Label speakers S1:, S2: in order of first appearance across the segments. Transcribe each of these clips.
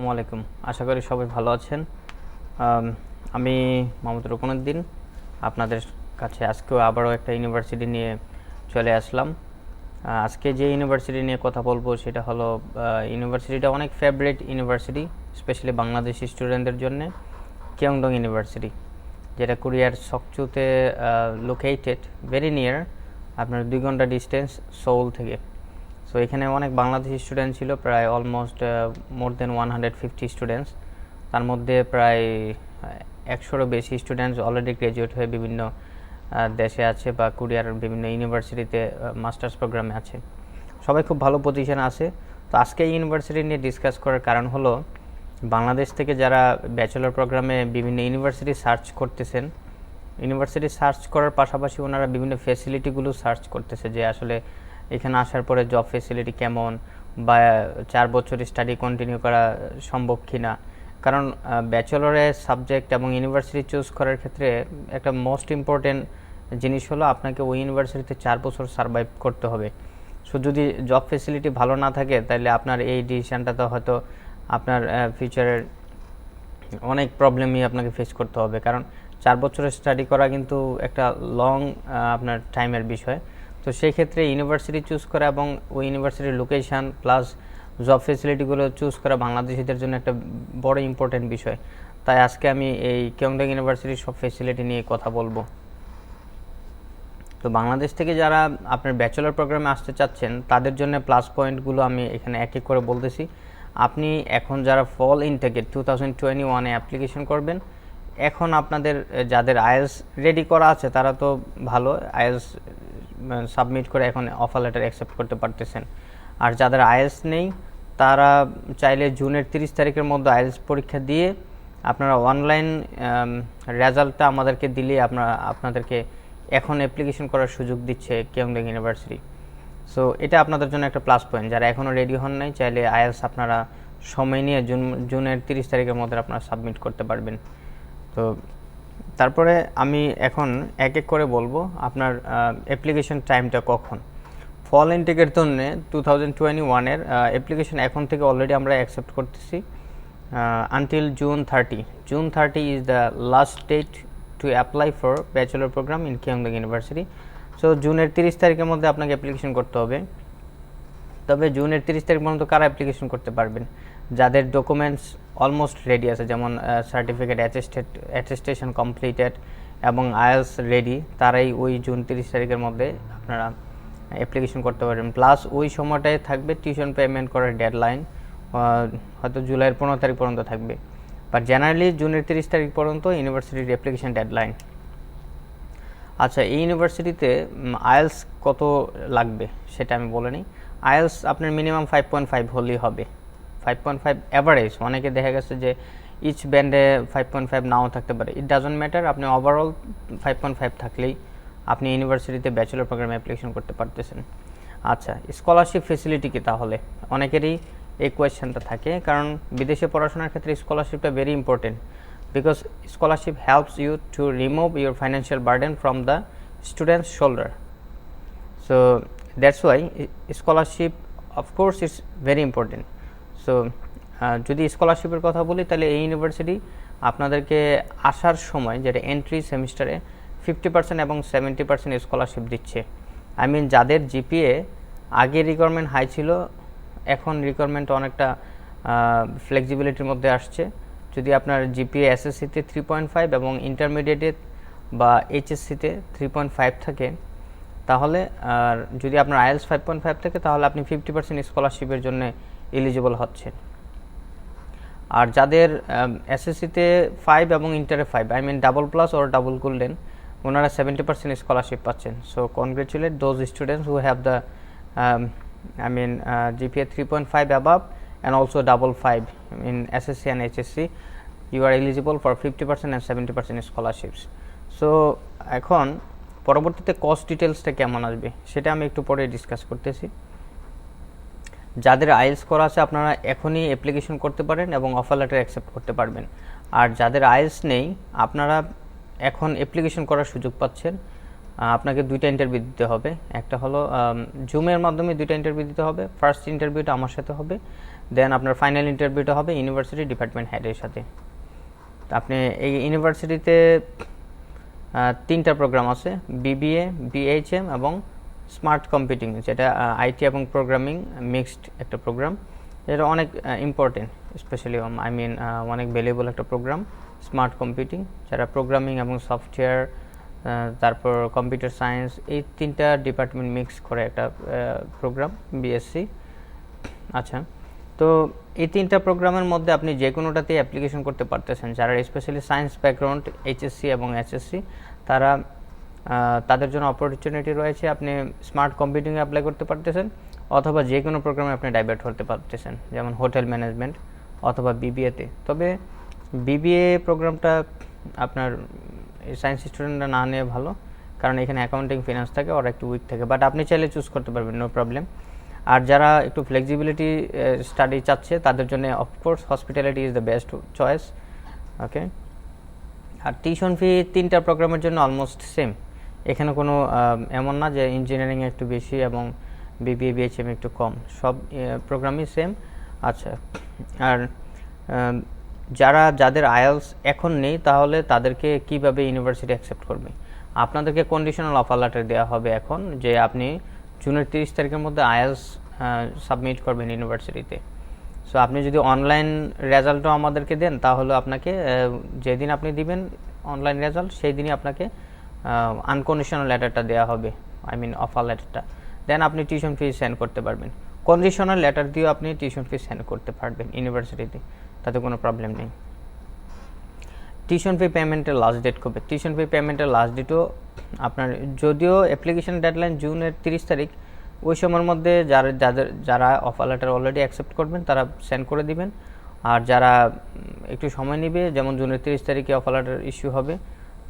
S1: আসসালামু আলাইকুম। আশা করি সবাই ভালো আছেন। আমি মোহাম্মদ রুকনুদ্দিন আপনাদের কাছে আজকেও আবারও একটা ইউনিভার্সিটি নিয়ে চলে আসলাম। আজকে যে ইউনিভার্সিটি নিয়ে কথা বলবো সেটা হলো ইউনিভার্সিটিটা অনেক ফেভারিট ইউনিভার্সিটি, স্পেশালি বাংলাদেশি স্টুডেন্টদের জন্য, কিয়ংডং ইউনিভার্সিটি, যেটা কোরিয়ার সকচুতে লোকেটেড, ভেরি নিয়ার, আপনার 2 ঘন্টা ডিস্টেন্স সোল থেকে। সো এখানে অনেক বাংলাদেশি স্টুডেন্ট ছিল, প্রায় অলমোস্ট মোর দেন 150 স্টুডেন্টস। তার মধ্যে প্রায় 100-রও বেশি স্টুডেন্টস অলরেডি গ্র্যাজুয়েট হয়ে বিভিন্ন দেশে আছে বা কোরিয়ার বিভিন্ন ইউনিভার্সিটিতে মাস্টার্স প্রোগ্রামে আছে। সবাই খুব ভালো পজিশনে আছে। তো আজকে এই ইউনিভার্সিটি নিয়ে ডিসকাস করার কারণ হলো, বাংলাদেশ থেকে যারা ব্যাচেলর প্রোগ্রামে বিভিন্ন ইউনিভার্সিটি সার্চ করতেছেন, ইউনিভার্সিটি সার্চ করার পাশাপাশি ওনারা বিভিন্ন ফ্যাসিলিটিগুলো সার্চ করতেছে, যে আসলে এখানে আসার পরে জব ফ্যাসিলিটি কেমন, বা 4 বছর স্টাডি কন্টিনিউ করা সম্ভব কি না। কারণ ব্যাচেলরের সাবজেক্ট এবং ইউনিভার্সিটি চুজ করার ক্ষেত্রে একটা মোস্ট ইম্পর্টেন্ট জিনিস হলো আপনাকে ওই ইউনিভার্সিটিতে 4 বছর সার্ভাইভ করতে হবে। সো যদি জব ফ্যাসিলিটি ভালো না থাকে, তাহলে আপনার এই ডিসিশানটাতে হয়তো আপনার ফিউচারের অনেক প্রবলেমই আপনাকে ফেস করতে হবে। কারণ 4 বছরের স্টাডি করা কিন্তু একটা লং আপনার টাইমের বিষয়। তো সেই ক্ষেত্রে ইউনিভার্সিটি চুজ করা এবং ওই ইউনিভার্সিটির লোকেশান প্লাস জব ফেসিলিটিগুলো চুজ করা বাংলাদেশিদের জন্য একটা বড় ইম্পর্টেন্ট বিষয়। তাই আজকে আমি এই কিয়ংডং ইউনিভার্সিটির সব ফেসিলিটি নিয়ে কথা বলবো। তো বাংলাদেশ থেকে যারা আপনার ব্যাচেলর প্রোগ্রামে আসতে চাচ্ছেন, তাদের জন্য প্লাস পয়েন্টগুলো আমি এখানে এক এক করে বলতেছি। আপনি এখন যারা ফল ইনটেকে 2021-এ অ্যাপ্লিকেশন করবেন, এখন আপনাদের যাদের আইএলটিএস রেডি করা আছে তারা তো ভালো, আইএলটিএস সাবমিট করে এখন অফার লেটার অ্যাকসেপ্ট করতে পারতেছেন। আর যাদের আইএলটিএস নেই, তারা চাইলে জুনের 30 তারিখের মধ্যে আইএলটিএস পরীক্ষা দিয়ে আপনারা অনলাইন রেজাল্টটা আমাদেরকে দিলে আপনাদেরকে এখন অ্যাপ্লিকেশন করার সুযোগ দিচ্ছে কিয়ংডং ইউনিভার্সিটি। সো এটা আপনাদের জন্য একটা প্লাস পয়েন্ট। যারা এখনও রেডি হন নাই, চাইলে আইএলটিএস আপনারা সময় নিয়ে জুনের 30 তারিখের মধ্যে আপনারা সাবমিট করতে পারবেন। তো তারপরে আমি এখন এক এক করে বলবো আপনার অ্যাপ্লিকেশন টাইমটা কখন। ফল ইনটেকের জন্য 2021-এর অ্যাপ্লিকেশন এখন থেকে অলরেডি আমরা অ্যাকসেপ্ট করতেছি until June 30 is the last date to apply for bachelor program in Kyungdong university. So জুনের 30 তারিখের মধ্যে আপনাকে অ্যাপ্লিকেশন করতে হবে। তবে জুনের 30 তারিখ পর্যন্ত কারা অ্যাপ্লিকেশন করতে পারবেন? যাদের ডকুমেন্টস অলমোস্ট রেডি আছে, যেমন সার্টিফিকেট, অ্যাটেস্টেশন কমপ্লিটেড এবং আইএলটিএস রেডি, তারাই ওই জুন 30 তারিখের মধ্যে আপনারা অ্যাপ্লিকেশন করতে পারবেন। প্লাস ওই সময়টায় থাকবে টিউশন পেমেন্ট করার ডেডলাইন, হয়তো জুলাইয়ের 15 তারিখ পর্যন্ত থাকবে, বাট জেনারেলি জুনের 30 তারিখ পর্যন্ত ইউনিভার্সিটির অ্যাপ্লিকেশন ডেডলাইন। আচ্ছা, এই ইউনিভার্সিটিতে আইএলটিএস কত লাগবে সেটা আমি বলে নিই। আইএলটিএস আপনার মিনিমাম 5.5 হলেই হবে। 5.5 অ্যাভারেজ, অনেকে দেখা গেছে যে ইচ ব্যান্ডে 5.5 নাও থাকতে পারে, ইট ডাজন্ট ম্যাটার। আপনি ওভারঅল 5.5 থাকলেই আপনি ইউনিভার্সিটিতে ব্যাচেলর প্রোগ্রামে অ্যাপ্লিকেশন করতে পারতেছেন। আচ্ছা, স্কলারশিপ ফেসিলিটি কি? তাহলে অনেকেরই এই কোয়েশ্চেনটা থাকে, কারণ বিদেশে পড়াশোনার ক্ষেত্রে স্কলারশিপটা very important, because scholarship helps you to remove your financial burden from the students shoulder. So that's why scholarship of course it's very important. So যদি স্কলারশিপের কথা বলি, তাহলে এই ইউনিভার্সিটি আপনাদেরকে আসার সময়, যেটা এন্ট্রি সেমিস্টারে, 50% এবং 70% স্কলারশিপ দিচ্ছে। আই মিন, যাদের জিপিএ আগে রিকোয়ারমেন্ট হাই ছিল, এখন রিকোয়ারমেন্ট অনেকটা ফ্লেক্সিবিলিটির মধ্যে আসছে। যদি আপনার জিপিএ এসএসসিতে 3.5 এবং ইন্টারমিডিয়েটে বা এইচএসসিতে 3.5 থাকে, তাহলে, আর যদি আপনার আইএলটিএস 5.5 থাকে, তাহলে আপনি 50% স্কলারশিপের জন্য এলিজিবল হচ্ছেন। আর যাদের এসএসসিতে 5 এবং ইন্টারে 5, I mean double plus or double golden, ওনারা 70% স্কলারশিপ পাচ্ছেন। So congratulate those students who have the GPA 3.5 above and also double 5 in SSC and HSC. You are eligible for 50% and 70% scholarships. So এখন পরবর্তীতে cost ডিটেলসটা কেমন আসবে সেটা আমি একটু পরে ডিসকাস করতেছি। যাদের আইএলটিএস করা আছে, আপনারা এখনই অ্যাপ্লিকেশন করতে পারেন এবং অফার লেটার অ্যাকসেপ্ট করতে পারবেন। আর যাদের আইএলটিএস নেই, আপনারা এখন অ্যাপ্লিকেশন করার সুযোগ পাচ্ছেন। আপনাকে 2টা ইন্টারভিউ দিতে হবে। একটা হলো জুমের মাধ্যমে 2টা ইন্টারভিউ দিতে হবে। ফার্স্ট ইন্টারভিউটা আমার সাথে হবে, দেন আপনার ফাইনাল ইন্টারভিউটা হবে ইউনিভার্সিটি ডিপার্টমেন্ট হেডের সাথে। তো আপনি এই ইউনিভার্সিটিতে 3টা প্রোগ্রাম আছে, বিবিএ, বিএইচএম এবং স্মার্ট কম্পিউটিং, যেটা আইটি এবং প্রোগ্রামিং মিক্সড একটা প্রোগ্রাম। এটা অনেক ইম্পর্টেন্ট, স্পেশালি অনেক ভ্যালুয়েবল একটা প্রোগ্রাম স্মার্ট কম্পিউটিং, যারা প্রোগ্রামিং এবং সফটওয়্যার, তারপর কম্পিউটার সায়েন্স, এই 3টা ডিপার্টমেন্ট মিক্স করে একটা প্রোগ্রাম বিএসসি। আচ্ছা, তো এই 3টা প্রোগ্রামের মধ্যে আপনি যে কোনোটাতেই অ্যাপ্লিকেশন করতে পারতেছেন। যারা স্পেশালি সায়েন্স ব্যাকগ্রাউন্ড, এইচএসসি এবং এসএসসি, তারা তাদের জন্য অপরচুনিটি রয়েছে। আপনি স্মার্ট কম্পিউটিংয়ে অ্যাপ্লাই করতে পারতেছেন, অথবা যে কোনো প্রোগ্রামে আপনি ডাইভার্ট করতে পারতেছেন, যেমন হোটেল ম্যানেজমেন্ট অথবা বিবিএতে। তবে বিবিএ প্রোগ্রামটা আপনার সায়েন্স স্টুডেন্টরা না নিয়ে ভালো, কারণ এখানে অ্যাকাউন্টিং ফিনান্স থাকে, ওরা একটু উইক থাকে, বাট আপনি চাইলে চুজ করতে পারবেন, নো প্রবলেম। আর যারা একটু ফ্লেক্সিবিলিটি স্টাডি চাচ্ছে, তাদের জন্য of course hospitality is the best choice. Okay, আর টিউশন ফি 3টা প্রোগ্রামের জন্য অলমোস্ট সেম। এখানে কোনো এমন না যে ইঞ্জিনিয়ারিংয়ে একটু বেশি এবং বিবিএ বিএইচএম একটু কম, সব প্রোগ্রামই সেম। আচ্ছা, আর যাদের আইএলস এখন নেই, তাহলে তাদেরকে কিভাবে ইউনিভার্সিটি অ্যাকসেপ্ট করবে? আপনাদেরকে কন্ডিশনাল অফার লেটার দেওয়া হবে এখন, যে আপনি জুনের 30 তারিখের মধ্যে আইএলস সাবমিট করবেন ইউনিভার্সিটিতে। সো আপনি যদি অনলাইন রেজাল্টও আমাদেরকে দেন, তাহলে আপনাকে যেদিন আপনি দিবেন অনলাইন রেজাল্ট, সেই দিনই আপনাকে আনকন্ডিশনাল লেটারটা দেওয়া হবে, অফার লেটারটা। দেন আপনি টিউশন ফি সেন্ড করতে পারবেন। কন্ডিশনাল লেটার দিয়েও আপনি টিউশন ফি সেন্ড করতে পারবেন ইউনিভার্সিটিতে, তাতে কোনো প্রবলেম নেই। টিউশন ফি পেমেন্টের লাস্ট ডেট কবে? টিউশন ফি পেমেন্টের লাস্ট ডেটও আপনার, যদিও অ্যাপ্লিকেশন ডেডলাইন জুনের 30 তারিখ, ওই সময়ের মধ্যে যারা অফার লেটার অলরেডি অ্যাকসেপ্ট করবেন তারা সেন্ড করে দিবেন। আর যারা একটু সময় নেবে, যেমন জুনের 30 তারিখে অফার লেটার ইস্যু হবে,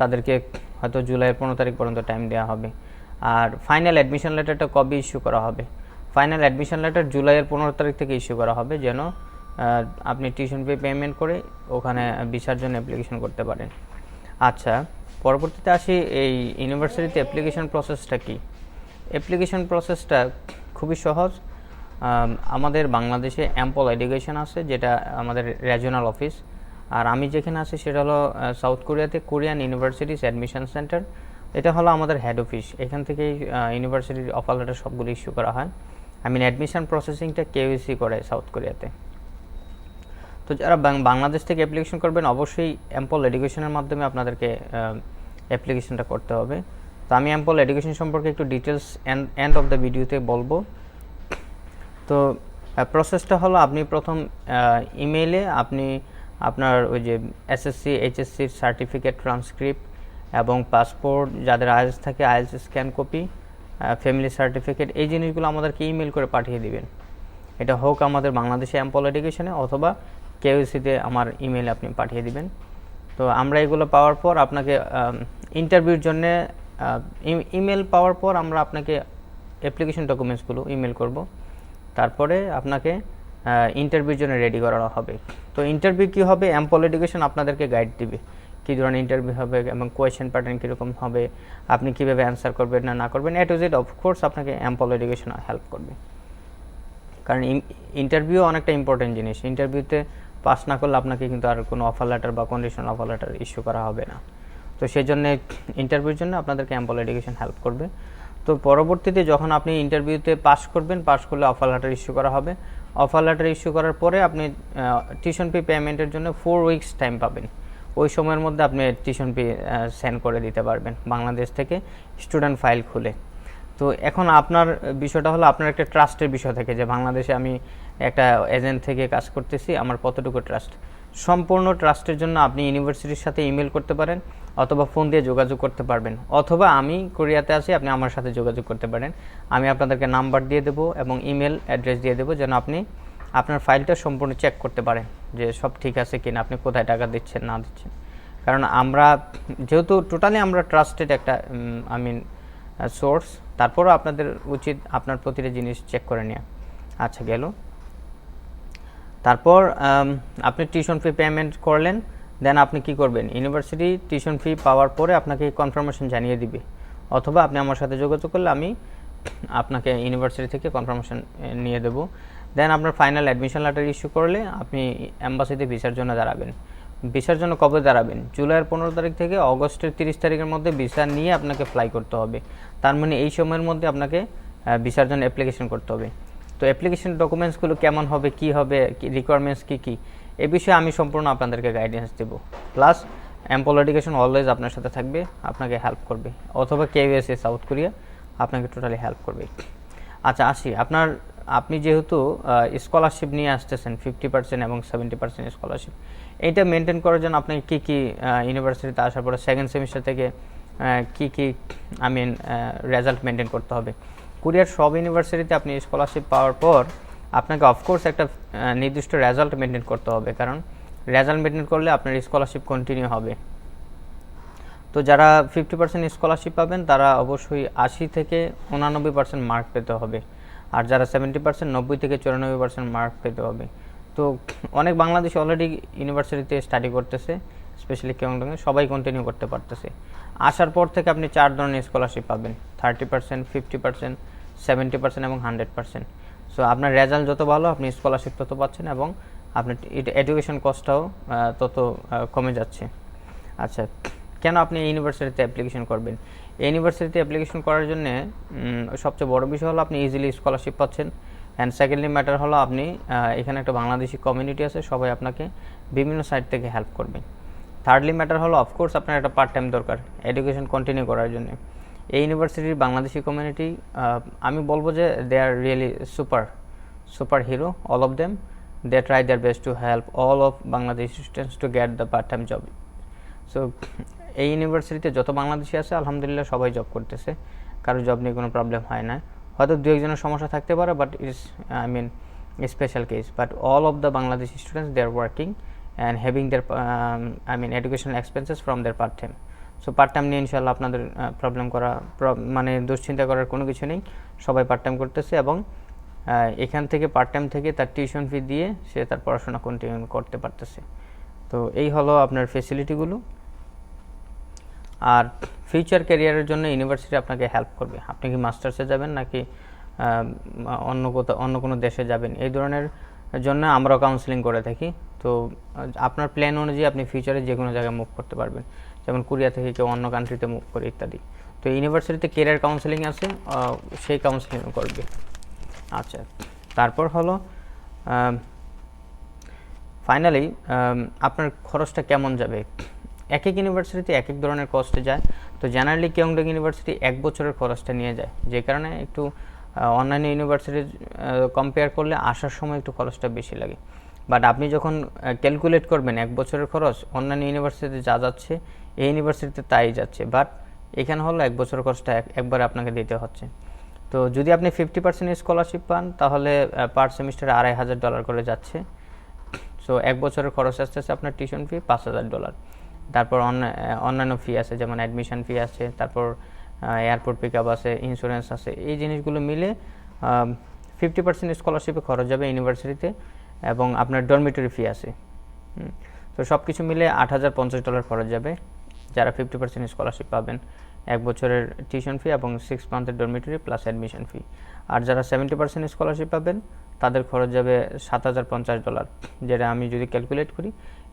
S1: তাদেরকে হয়তো জুলাইয়ের 15 তারিখ পর্যন্ত টাইম দেওয়া হবে। আর ফাইনাল অ্যাডমিশন লেটারটা কবে ইস্যু করা হবে? ফাইনাল অ্যাডমিশন লেটার জুলাইয়ের 15 তারিখ থেকে ইস্যু করা হবে, যেন আপনি টিউশন ফি পেমেন্ট করে ওখানে ভিসার জন্য অ্যাপ্লিকেশন করতে পারেন। আচ্ছা, পরবর্তীতে আসি এই ইউনিভার্সিটিতে অ্যাপ্লিকেশন প্রসেসটা কি। অ্যাপ্লিকেশন প্রসেসটা খুবই সহজ। আমাদের বাংলাদেশে অ্যাম্পল এডুকেশন আছে, যেটা আমাদের রিজিওনাল অফিস। আর আমি যেখানে আছি সেটা হলো সাউথ কোরিয়াতে কোরিয়ান ইউনিভার্সিটিস অ্যাডমিশন সেন্টার। এটা হলো আমাদের হেড অফিস। এখান থেকেই ইউনিভার্সিটির অফার লেটার সবগুলো ইস্যু করা হয়। অ্যাডমিশন প্রসেসিংটা কেইউসি করে সাউথ কোরিয়াতে। তো যারা বাংলাদেশ থেকে অ্যাপ্লিকেশন করবেন, অবশ্যই অ্যাম্পল এডুকেশনের মাধ্যমে আপনাদেরকে অ্যাপ্লিকেশনটা করতে হবে। তো আমি অ্যাম্পল এডুকেশন সম্পর্কে একটু ডিটেলস এন্ড অফ দ্য ভিডিওতে বলবো। তো প্রসেসটা হলো, আপনি প্রথম ইমেইলে আপনি আপনার ওই যে এসএসসি এইচএসসির সার্টিফিকেট, ট্রান্সক্রিপ্ট এবং পাসপোর্ট, যাদের আইএলস থাকে IELTS scan copy, family certificate, এই জিনিসগুলো আমাদেরকে ইমেল করে পাঠিয়ে দিবেন। এটা হোক আমাদের বাংলাদেশে অ্যাম্পল এডুকেশনে অথবা কেইউসিতে আমার ইমেইলে আপনি পাঠিয়ে দিবেন। তো আমরা এগুলো পাওয়ার পর আপনাকে ইন্টারভিউর জন্য ইমেল পাওয়ার পর আমরা আপনাকে অ্যাপ্লিকেশন ডকুমেন্টসগুলো ইমেল করব। তারপরে আপনাকে ইন্টারভিউর জন্য রেডি করানো হবে। তো ইন্টারভিউ কী হবে, অ্যাম্পল এডুকেশন আপনাদেরকে গাইড দিবে কী ধরনের ইন্টারভিউ হবে এবং কোয়েশ্চেন প্যাটার্ন কীরকম হবে, আপনি কীভাবে অ্যান্সার করবেন না করবেন, এ টু জেড অফকোর্স আপনাকে অ্যাম্পল এডুকেশন হেল্প করবে। কারণ ইন্টারভিউ অনেকটা ইম্পর্টেন্ট জিনিস। ইন্টারভিউতে পাস না করলে আপনাকে কিন্তু আর কোনো অফার লেটার বা কন্ডিশনাল অফার লেটার ইস্যু করা হবে না। তো সেই জন্য ইন্টারভিউর জন্য আপনাদেরকে অ্যাম্পল এডুকেশন হেল্প করবে। তো পরবর্তীতে যখন আপনি ইন্টারভিউতে পাস করবেন, পাস করলে অফার লেটার ইস্যু করা হবে। অফার লেটার ইস্যু করার পরে আপনি টিউশন ফি পেমেন্টের জন্য 4 উইকস টাইম পাবেন। ওই সময়ের মধ্যে আপনি টিউশন ফি সেন্ড করে দিতে পারবেন বাংলাদেশ থেকে স্টুডেন্ট ফাইল খুলে। তো এখন আপনার বিষয়টা হলো, আপনার একটা ট্রাস্টের বিষয় থাকে যে বাংলাদেশে আমি একটা এজেন্ট থেকে কাজ করতেছি, আমার কতটুকু ট্রাস্ট। সম্পূর্ণ ট্রাস্টের জন্য আপনি ইউনিভার্সিটির সাথে ইমেল করতে পারেন, অথবা ফোন দিয়ে যোগাযোগ করতে পারবেন, অথবা আমি কোরিয়াতে আছি, আপনি আমার সাথে যোগাযোগ করতে পারেন। আমি আপনাদেরকে নাম্বার দিয়ে দেবো এবং ইমেল অ্যাড্রেস দিয়ে দেবো, যেন আপনি আপনার ফাইলটা সম্পূর্ণ চেক করতে পারেন যে সব ঠিক আছে কিনা, আপনি কোথায় টাকা দিচ্ছেন না দিচ্ছেন। কারণ আমরা যেহেতু টোটালি আমরা ট্রাস্টেড একটা সোর্স, তারপরও আপনাদের উচিত আপনার প্রতিটা জিনিস চেক করে নেওয়া। আচ্ছা, গেল। তারপর আপনি টিউশন ফি পেমেন্ট করলেন, দেন আপনি কি করবেন, ইউনিভার্সিটি টিউশন ফি পাওয়ার পরে আপনাকে কনফার্মেশন জানিয়ে দিবে, অথবা আপনি আমার সাথে যোগাযোগ করলে আমি আপনাকে ইউনিভার্সিটি থেকে কনফার্মেশন নিয়ে দেব। দেন আপনার ফাইনাল অ্যাডমিশন লেটার ইস্যু করলে আপনি এম্বাসিতে ভিসার জন্য দাঁড়াবেন। ভিসার জন্য কবে দাঁড়াবেন? জুলাইয়ের 15 তারিখ থেকে অগস্টের 30 তারিখের মধ্যে ভিসা নিয়ে আপনাকে ফ্লাই করতে হবে। তার মানে এই সময়ের মধ্যে আপনাকে ভিসার জন্য অ্যাপ্লিকেশন করতে হবে। তো অ্যাপ্লিকেশন ডকুমেন্টসগুলো কেমন হবে, কি হবে, রিকোয়ারমেন্টস কী কী, এ বিষয়ে আমি সম্পূর্ণ আপনাদেরকে গাইডেন্স দেবো। প্লাস অ্যাম্পল এডুকেশন অলওয়েজ আপনার সাথে থাকবে, আপনাকে হেল্প করবে, অথবা KUSA সাউথ কোরিয়া আপনাকে টোটালি হেল্প করবে। আচ্ছা আসি, আপনি যেহেতু স্কলারশিপ নিয়ে আসতেছেন 50% এবং 70% স্কলারশিপ, এইটা মেনটেন করার জন্য আপনাকে কী কী ইউনিভার্সিটিতে আসার পরে সেকেন্ড সেমিস্টার থেকে কী কী রেজাল্ট মেনটেন করতে হবে। কোরিয়ার সব ইউনিভার্সিটিতে আপনি স্কলারশিপ পাওয়ার পর আপনাকে অফকোর্স একটা নির্দিষ্ট রেজাল্ট মেনটেন করতে হবে, কারণ রেজাল্ট মেনটেন করলে আপনার স্কলারশিপ কন্টিনিউ হবে। তো যারা 50% স্কলারশিপ পাবেন তারা অবশ্যই 80 থেকে 89% মার্ক পেতে হবে, আর যারা 70% 90 থেকে 94% মার্ক পেতে হবে। তো অনেক বাংলাদেশি অলরেডি ইউনিভার্সিটিতে স্টাডি করতেছে, স্পেশালি কিয়ংডংয়ে, সবাই কন্টিনিউ করতে পারতেছে। আসার পর থেকে আপনি 4 ধরনের স্কলারশিপ পাবেন: 30%, 50%, 70% এবং 100%। সো আপনার রেজাল্ট যত ভালো আপনি স্কলারশিপ তত পাচ্ছেন, এবং আপনার এডুকেশন কস্টটাও তত কমে যাচ্ছে। আচ্ছা, কেন আপনি এই ইউনিভার্সিটিতে অ্যাপ্লিকেশন করবেন? এই ইউনিভার্সিটিতে অ্যাপ্লিকেশন করার জন্য সবচেয়ে বড় বিষয় হলো আপনি ইজিলি স্কলারশিপ পাচ্ছেন, অ্যান্ড সেকেন্ডলি ম্যাটার হলো আপনি এখানে একটা বাংলাদেশি কমিউনিটি আছে, সবাই আপনাকে বিভিন্ন সাইড থেকে হেল্প করবে। থার্ডলি ম্যাটার হলো অফকোর্স আপনার একটা পার্ট টাইম দরকার এডুকেশন কন্টিনিউ করার জন্য। এই ইউনিভার্সিটির বাংলাদেশি কমিউনিটি, আমি বলবো যে they are really super hero, all of them. They try their best to help all of Bangladeshi students to get the part time job. So এই ইউনিভার্সিটিতে যত বাংলাদেশি আছে আলহামদুলিল্লাহ সবাই জব করতেছে, কারো জব নিয়ে কোনো প্রবলেম হয় না। হয়তো দু একজনের সমস্যা থাকতে পারে, but special case, but all of the Bangladeshi students they are working and having their educational expenses from their part time. So part time নিয়ে ইনশাল্লাহ আপনাদের প্রবলেম করা দুশ্চিন্তা করার কোনো কিছু নেই, সবাই পার্ট টাইম করতেছে, এবং এখান থেকে পার্ট টাইম থেকে তার টিউশন ফি দিয়ে সে তার পড়াশোনা কন্টিনিউ করতে পারতেছে। তো এই হলো আপনার ফেসিলিটিগুলো। আর ফিউচার ক্যারিয়ারের জন্য ইউনিভার্সিটি আপনাকে হেল্প করবে। আপনি কি মাস্টার্সে যাবেন নাকি অন্য কোনো দেশে যাবেন, এই ধরনের জন্য আমরাও কাউন্সেলিং করে থাকি। তো আপনার প্ল্যান অনুযায়ী আপনি ফিউচারে যে কোনো জায়গায় মুভ করতে পারবেন, যেমন কোরিয়া থেকে কেউ অন্য কান্ট্রিতে মুভ করে ইত্যাদি। তো ইউনিভার্সিটিতে ক্যারিয়ার কাউন্সেলিং আছে, সেই কাউন্সেলিং করবে। আচ্ছা, তারপর হলো ফাইনালি আপনার খরচটা কেমন যাবে। এক এক ইউনিভার্সিটিতে এক এক ধরনের কস্টে যায়। তো জেনারেলি কিয়ংডং ইউনিভার্সিটি 1 বছরের খরচটা নিয়ে যায়, যে কারণে একটু অন্যান্য ইউনিভার্সিটির কম্পেয়ার করলে আসার সময় একটু খরচটা বেশি লাগে। বাট আপনি যখন ক্যালকুলেট করবেন 1 বছরের খরচ, অন্যান্য ইউনিভার্সিটিতে যা যাচ্ছে এই ইউনিভার্সিটিতে তাই যাচ্ছে, বাট এখানে হলো 1 বছরের খরচটা একবারে আপনাকে দিতে হচ্ছে। তো যদি আপনি 50% স্কলারশিপ পান তাহলে পার সেমিস্টারে $2,500 করে যাচ্ছে। সো 1 বছরের খরচ আসতেছে আপনার টিউশন ফি $5,000। তারপর অন্যান্য ফি আছে, যেমন অ্যাডমিশন ফি আছে, তারপর এয়ারপোর্ট পিক আপ আছে, ইন্স্যুরেন্স আছে, এই জিনিসগুলো মিলে 50% স্কলারশিপে খরচ যাবে ইউনিভার্সিটিতে, এবং আপনার ডরমিটরি ফি আছে। তো সব কিছু মিলে $8,050 খরচ যাবে যারা 50% স্কলারশিপ পাবেন, 1 বছরের টিউশন ফি এবং 6 মান্থের ডরমিটরি প্লাস অ্যাডমিশন ফি। আর যারা 70% স্কলারশিপ পাবেন তাদের খরচ যাবে $7,050, যেটা আমি যদি ক্যালকুলেট করি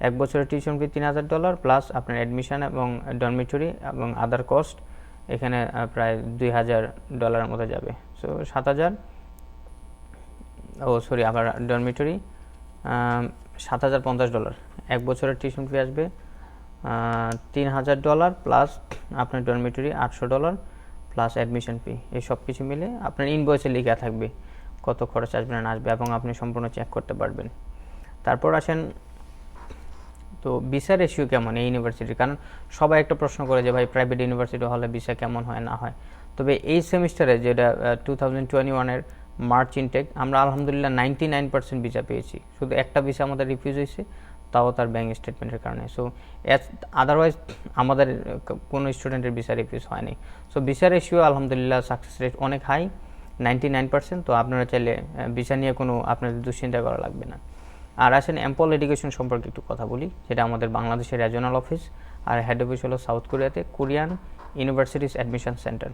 S1: 1 বছরের টিউশন ফি $3,000 প্লাস আপনার অ্যাডমিশন এবং ডরমিটরি এবং আদার কস্ট, এখানে প্রায় $2,000 মতো যাবে। সো 7,000, আবার ডরমিটরি $7,050। 1 বছরের টিউশন ফি আসবে $3,000 প্লাস আপনার ডরমিটরি $800 প্লাস অ্যাডমিশন ফি। এই সব কিছু মিলে আপনার ইনভয়েসে লেখা থাকবে কত খরচ আসবে না আসবে, এবং আপনি সম্পূর্ণ চেক করতে পারবেন। তারপর আসেন, তো ভিসা রেশিও কেমন এই ইউনিভার্সিটির, কারণ সবাই একটা প্রশ্ন করে যে ভাই প্রাইভেট ইউনিভার্সিটি হলে ভিসা কেমন হয় না হয়। তবে এই সেমিস্টারে যেটা 2021-এর মার্চ ইনটেক, আমরা আলহামদুলিল্লাহ 99% ভিসা পেয়েছি। শুধু একটা ভিসা আমাদের রিফিউজ হয়েছে, তাও তার ব্যাঙ্ক স্টেটমেন্টের কারণে। সো আদারওয়াইজ আমাদের কোনো স্টুডেন্টের ভিসা রিফিউজ হয়নি। সো ভিসা রেশিও আলহামদুলিল্লাহ সাকসেস রেট অনেক হাই, 99%। তো আপনারা চাইলে ভিসা নিয়ে কোনো আপনাদের দুশ্চিন্তা করা লাগবে না। আর আসেন এম্পল এডুকেশন সম্পর্কে একটু কথা বলি, যেটা আমাদের বাংলাদেশের রিজিওনাল অফিস, আর হেড অফিস হলো সাউথ কোরিয়াতে, কোরিয়ান ইউনিভার্সিটিস অ্যাডমিশন সেন্টার।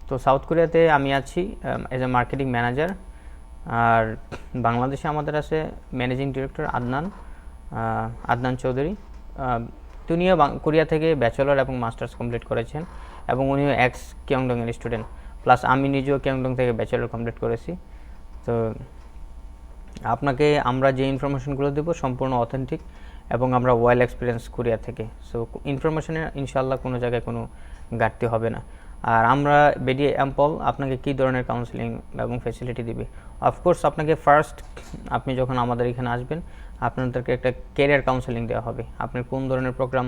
S1: তো সাউথ কোরিয়াতে আমি আছি এজ এ মার্কেটিং ম্যানেজার। আর বাংলাদেশে আমাদের আছে ম্যানেজিং ডিরেক্টর আদনান চৌধুরী। তিনিও কোরিয়া থেকে ব্যাচেলর এবং মাস্টার্স কমপ্লিট করেছেন এবং উনিও এক্স কিয়ংডংয়ের স্টুডেন্ট, প্লাস আমি নিজেও কিয়ংডং থেকে ব্যাচেলর কমপ্লিট করেছি। তো আপনাকে আমরা যে ইনফরমেশনগুলো দেবো সম্পূর্ণ অথেন্টিক এবং আমরা ওয়েল এক্সপিরিয়েন্স কোরিয়া থেকে, সো ইনফরমেশনের ইনশাল্লাহ কোনো জায়গায় কোনো ঘাটতি হবে না। আর আমরা বিডি এমপল আপনাকে কী ধরনের কাউন্সেলিং এবং ফ্যাসিলিটি দিবে, অফকোর্স আপনাকে ফার্স্ট আপনি যখন আমাদের এখানে আসবেন আপনাদেরকে একটা ক্যারিয়ার কাউন্সেলিং দেওয়া হবে। আপনি কোন ধরনের প্রোগ্রাম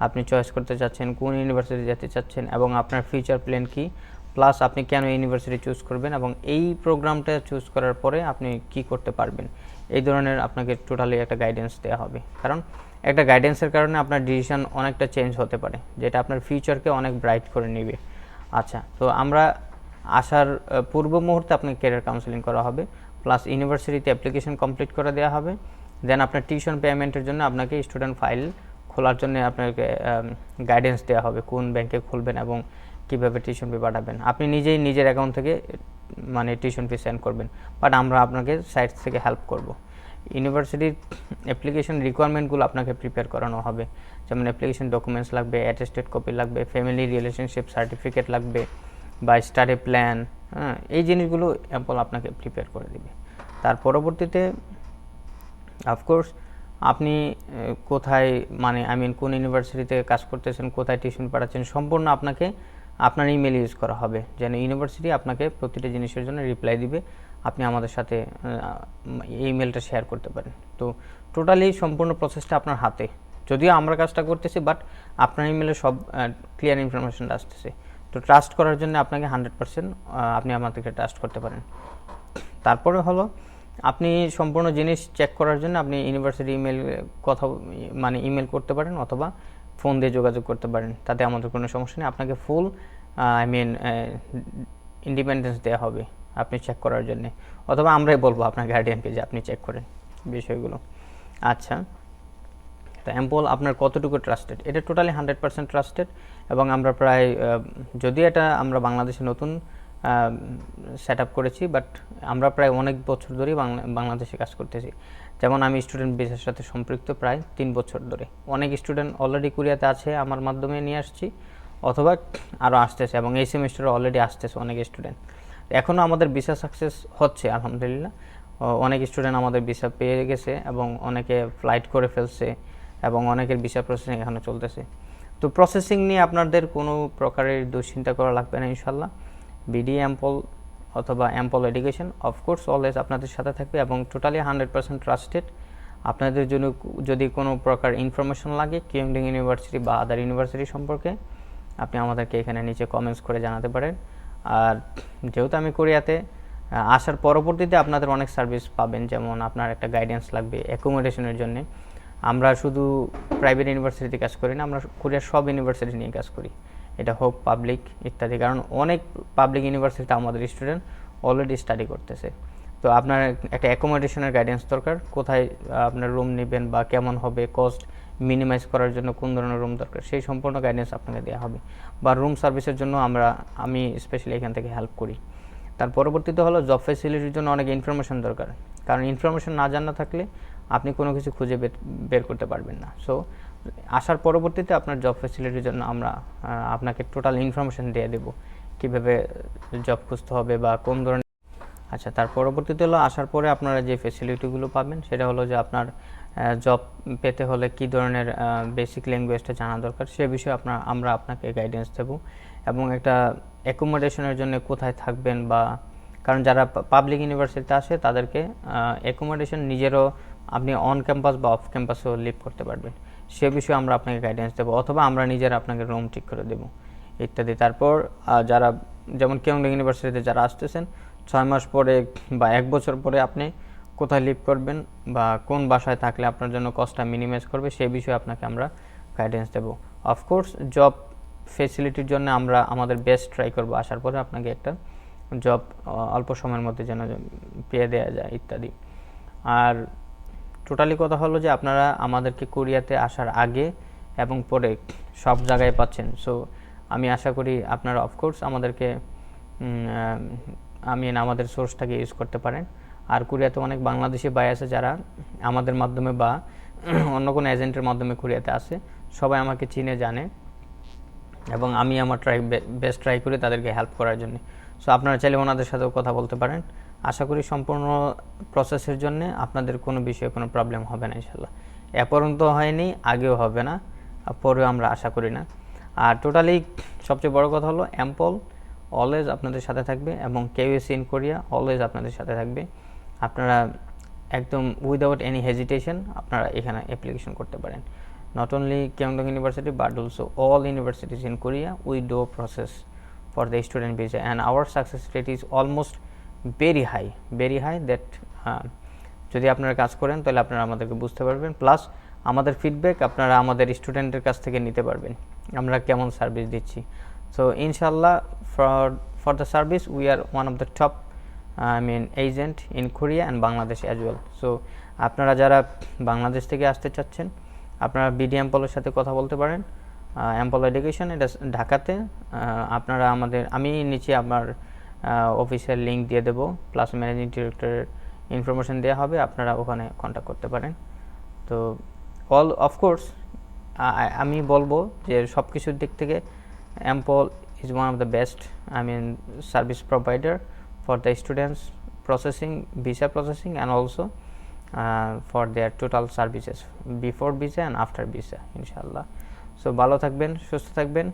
S1: আপনি চয়েস করতে চাচ্ছেন, কোন ইউনিভার্সিটি যেতে চাচ্ছেন এবং আপনার ফিউচার প্ল্যান কী, প্লাস আপনি কেন ইউনিভার্সিটি চুজ করবেন এবং এই প্রোগ্রামটা চুজ করার পরে আপনি কি করতে পারবেন, এই ধরনের আপনাকে টোটালি একটা গাইডেন্স দেওয়া হবে। কারণ একটা গাইডেন্সের কারণে আপনার ডিসিশন অনেকটা চেঞ্জ হতে পারে, যেটা আপনার ফিউচারকে অনেক ব্রাইট করে নেবে। আচ্ছা, তো আমরা আসার পূর্ব মুহূর্তে আপনাকে ক্যারিয়ার কাউন্সেলিং করা হবে, প্লাস ইউনিভার্সিটিতে অ্যাপ্লিকেশন কমপ্লিট করে দেওয়া হবে। দেন আপনার টিউশন পেমেন্টের জন্য আপনাকে স্টুডেন্ট ফাইল খোলার জন্য আপনাকে গাইডেন্স দেওয়া হবে, কোন ব্যাংকে খুলবেন এবং কীভাবে টিউশন ফি পাঠাবেন। আপনি নিজেই নিজের অ্যাকাউন্ট থেকে মানে টিউশন ফি সেন্ড করবেন, বাট আমরা আপনাকে সাইট থেকে হেল্প করব। ইউনিভার্সিটির অ্যাপ্লিকেশন রিকোয়ারমেন্টগুলো আপনাকে প্রিপেয়ার করানো হবে, যেমন অ্যাপ্লিকেশন ডকুমেন্টস লাগবে, অ্যাটেস্টেড কপি লাগবে, ফ্যামিলি রিলেশনশিপ সার্টিফিকেট লাগবে বা স্টাডি প্ল্যান, হ্যাঁ, এই জিনিসগুলো অ্যাপল আপনাকে প্রিপেয়ার করে দেবে। তার পরবর্তীতে অফকোর্স আপনি কোথায় মানে কোন ইউনিভার্সিটিতে কাজ করতেছেন, কোথায় টিউশন পাঠাচ্ছেন, সম্পূর্ণ আপনাকে আপনার ইমেল ইউজ করা হবে, যেন ইউনিভার্সিটি আপনাকে প্রতিটা জিনিসের জন্য রিপ্লাই দিবে, আপনি আমাদের সাথে ইমেলটা শেয়ার করতে পারেন। তো টোটালি সম্পূর্ণ প্রসেসটা আপনার হাতে, যদিও আমরা কাজটা করতেছি, বাট আপনার ইমেলে সব ক্লিয়ার ইনফরমেশনটা আসতেছে। তো ট্রাস্ট করার জন্য আপনাকে 100% আপনি আমাদেরকে ট্রাস্ট করতে পারেন। তারপরে হলো আপনি সম্পূর্ণ জিনিস চেক করার জন্য আপনি ইউনিভার্সিটি ইমেল করতে পারেন অথবা ফোন দিয়ে যোগাযোগ করতে পারেন, তাতে আমাদের কোনো সমস্যা নেই। আপনাকে ফুল ইন্ডিপেন্ডেন্স দেওয়া হবে আপনি চেক করার জন্য, অথবা আমরাই বলবো আপনার গার্ডিয়ানকে যে আপনি চেক করেন বিষয়গুলো। আচ্ছা, তো এমপল আপনার কতটুকু ট্রাস্টেড, এটা টোটালি 100% ট্রাস্টেড এবং আমরা প্রায় যদিও এটা আমরা বাংলাদেশে নতুন সেট আপ করেছি, বাট আমরা প্রায় অনেক বছর ধরেই বাংলাদেশে কাজ করতেছি। যেমন আমি স্টুডেন্ট বেসের সাথে সম্পৃক্ত প্রায় 3 বছর ধরে। অনেক স্টুডেন্ট অলরেডি কোরিয়াতে আছে, আমার মাধ্যমে নিয়ে আসছি, অথবা আরও আসতেছে এবং এই সেমিস্টারে অলরেডি আসতেছে অনেক স্টুডেন্ট। এখনও আমাদের ভিসা সাকসেস হচ্ছে আলহামদুলিল্লাহ, অনেক স্টুডেন্ট আমাদের ভিসা পেয়ে গেছে এবং অনেকে ফ্লাইট করে ফেলছে এবং অনেকের ভিসা প্রসেসিং এখানে চলতেছে। তো প্রসেসিং নিয়ে আপনাদের কোনো প্রকারের দুশ্চিন্তা করা লাগবে না ইনশাল্লাহ। বিডি এমপল অথবা এমপল এডুকেশন অফকোর্স অলওয়েজ আপনাদের সাথে থাকবে এবং টোটালি 100% ট্রাস্টেড। আপনাদের জন্য যদি কোনো প্রকার ইনফরমেশন লাগে কিয়ংডং ইউনিভার্সিটি বা আদার ইউনিভার্সিটি সম্পর্কে, আপনি আমাদেরকে এখানে নিচে কমেন্টস করে জানাতে পারেন। আর যেহেতু আমি কোরিয়াতে আসার পরবর্তীতে আপনাদের অনেক সার্ভিস পাবেন, যেমন আপনার একটা গাইডেন্স লাগবে অ্যাকোমোডেশনের জন্য। আমরা শুধু প্রাইভেট ইউনিভার্সিটিতে কাজ করি না, আমরা কোরিয়ার সব ইউনিভার্সিটি নিয়ে কাজ করি, এটা হোক পাবলিক ইত্যাদি, কারণ অনেক পাবলিক ইউনিভার্সিটিতে আমাদের স্টুডেন্ট অলরেডি স্টাডি করতেছে। তো আপনার একটা অ্যাকোমোডেশনের গাইডেন্স দরকার, কোথায় আপনার রুম নেবেন বা কেমন হবে, কস্ট মিনিমাইজ করার জন্য কোন ধরনের রুম দরকার, সেই সম্পূর্ণ গাইডেন্স আপনাকে দেওয়া হবে। বা রুম সার্ভিসের জন্য আমি স্পেশালি এখান থেকে হেল্প করি। তার পরবর্তীতে হলো জব ফ্যাসিলিটির জন্য অনেক ইনফরমেশন দরকার, কারণ ইনফরমেশন না জানা থাকলে আপনি কোনো কিছু খুঁজে বের করতে পারবেন না। সো আসার পরবর্তীতে আপনার জব ফ্যাসিলিটির জন্য আমরা আপনাকে টোটাল ইনফরমেশন দিয়ে দেবো, কীভাবে জব খুঁজতে হবে বা কোন ধরনের। আচ্ছা, তার পরবর্তীতে হলো আসার পরে আপনারা যে ফ্যাসিলিটিগুলো পাবেন সেটা হলো যে আপনার জব পেতে হলে কী ধরনের বেসিক ল্যাঙ্গুয়েজটা জানা দরকার সে বিষয়ে আমরা আপনাকে গাইডেন্স দেবো, এবং একটা অ্যাকোমোডেশনের জন্য কোথায় থাকবেন বা, কারণ যারা পাবলিক ইউনিভার্সিটিতে আসে তাদেরকে অ্যাকোমোডেশন নিজেরও আপনি অন ক্যাম্পাস বা অফ ক্যাম্পাসেও লিভ করতে পারবেন, সে বিষয়ে আমরা আপনাকে গাইডেন্স দেবো, অথবা আমরা নিজেরা আপনাকে রুম ঠিক করে দেবো ইত্যাদি। তারপর যারা যেমন কিয়ংডং ইউনিভার্সিটিতে যারা আসতেছেন 6 মাস পরে বা 1 বছর পরে আপনি কোথায় লিভ করবেন বা কোন বাসায় থাকলে আপনার জন্য কস্টটা মিনিমাইজ করবে সেই বিষয়ে আপনাকে আমরা গাইডেন্স দেবো। অফকোর্স জব ফেসিলিটির জন্য আমরা আমাদের বেস্ট ট্রাই করবো আসার পরে আপনাকে একটা জব অল্প সময়ের মধ্যে যেন পেয়ে দেওয়া যায় ইত্যাদি। আর টোটালি কথা হলো যে আপনারা আমাদেরকে কোরিয়াতে আসার আগে এবং পরে সব জায়গায় পাচ্ছেন। সো আমি আশা করি আপনারা অফকোর্স আমাদেরকে আমাদের সোর্সটাকে ইউজ করতে পারেন। আর কোরিয়াতে অনেক বাংলাদেশি ভাই আছে যারা আমাদের মাধ্যমে বা অন্য কোনো এজেন্টের মাধ্যমে কোরিয়াতে আসে, সবাই আমাকে চিনে জানে এবং আমি আমার বেস্ট ট্রাই করি তাদেরকে হেল্প করার জন্য। সো আপনারা চাইলে ওনাদের সাথেও কথা বলতে পারেন। আশা করি সম্পূর্ণ প্রসেসের জন্য আপনাদের কোনো বিষয়ে কোনো প্রবলেম হবে না ইনশাল্লাহ। এ পর্যন্ত হয়নি, আগেও হবে না, পরেও আমরা আশা করি না। আর টোটালি সবচেয়ে বড় কথা হলো অ্যাম্পল অলওয়েজ আপনাদের সাথে থাকবে এবং কেইউসি ইন কোরিয়া অলওয়েজ আপনাদের সাথে থাকবে। আপনারা একদম উইদাউট এনি হেজিটেশন আপনারা এখানে অ্যাপ্লিকেশন করতে পারেন। Not only Kyongdong University but also all universities in Korea we do process for the student visa, and our success rate is almost very high that যদি আপনারা কাজ করেন তাহলে আপনারা আমাদেরকে বুঝতে পারবেন, প্লাস আমাদের ফিডব্যাক আপনারা আমাদের স্টুডেন্টের কাছ থেকে নিতে পারবেন আমরা কেমন সার্ভিস দিচ্ছি। সো ইনশাল্লাহ for the service we are one of the top agent in Korea and Bangladesh as well. So আপনারা যারা বাংলাদেশ থেকে আসতে চাচ্ছেন আপনারা বিডি অ্যাম্পলের সাথে কথা বলতে পারেন। অ্যাম্পল এডুকেশন, এটা ঢাকাতে। আপনারা আমি নিচে আমার অফিসের লিঙ্ক দিয়ে দেবো, প্লাস ম্যানেজিং ডিরেক্টরের ইনফরমেশন দেওয়া হবে, আপনারা ওখানে কন্ট্যাক্ট করতে পারেন। তো অফকোর্স আমি বলবো যে সব কিছুর দিক থেকে ample is one of the best service provider for the students processing, visa processing and also for their total services before visa and after visa ইনশাআল্লাহ। সো ভালো থাকবেন, সুস্থ থাকবেন।